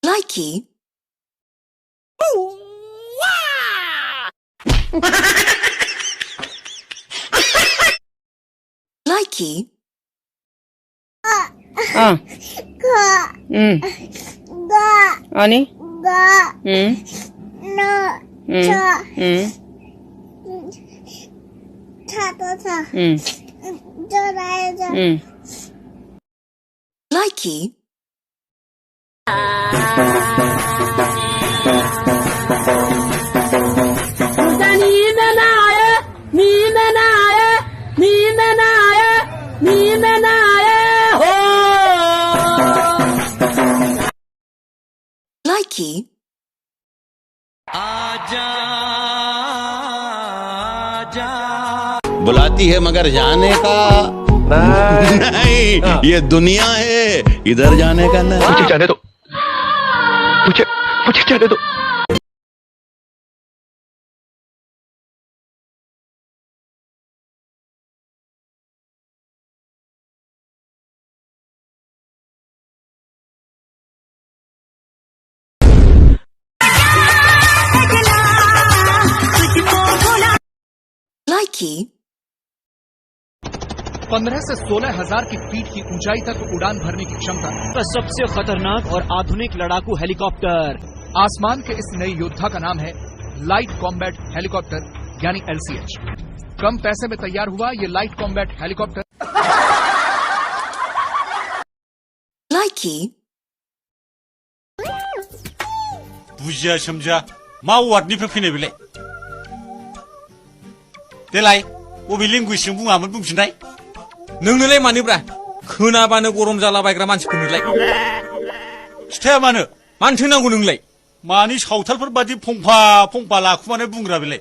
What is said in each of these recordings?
Likey. Likey. Ani? Likey. Likey. बुलाती है मगर जाने का नहीं, ये दुनिया है, इधर जाने का नहीं। मुझे जाने दो, मुझे जाने दो। Likey. 15 से 16 हजार की फीट की ऊंचाई तक उड़ान भरने की क्षमता का सबसे खतरनाक और आधुनिक लड़ाकू हेलीकॉप्टर। आसमान के इस नए योद्धा का नाम है लाइट कॉम्बैट हेलीकॉप्टर यानी LCH। कम पैसे में तैयार हुआ ये लाइट कॉम्बैट हेलीकॉप्टर। Likey. बुझिया समझा मा वार्डनिफ्राय फैनाय बेलाय देलाय बबे लेंगुवेजजों बुङामोन बुंफिननाय नोंनोलाय मानोब्रा खोनाबानो गरम जालाबायग्रा मानसिफोरनोलाय खिथाया मानो मानोथो नांगौ नोंलाय मानि सावथालफोर बादि फंफा फंफा लाखुमानाय बुंग्रा बेलाय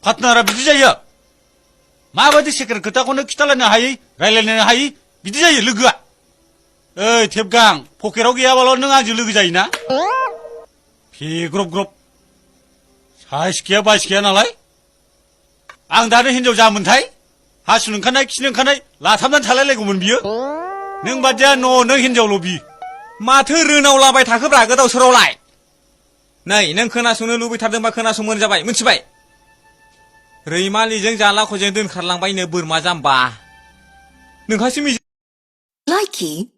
पार्टनारा बिदि जायो माबादि सेकेन्ड खोथाखौनो खिथालायनो हायै रायलायनो हायै बिदि जायो लोगोआ ओइ थेबगां पकेटाव गैयाबाल' नों आंजों लोगो जायोना फेग्रब ग्रब साइस गैया बाइस गैया नालाय आं दानो हिनजाव जामोनथाय हासुनो ओंखारनाय खिनो ओंखारनाय लाथाबनानै थालायलायगौमोन बियो नों बादिया नों हिनजावल' बि माथो रोनावलाबाय थाखोब्रा गोदाव सोरावलाय नै नों खोनासंनो लुबैथारदोंबा खोनासंबानो जाबाय मिथिबाय रैमालिजों जालाख'जों दोनखारलांबायनो बोरमा जाम्बा नोंहासो मिजि Likey.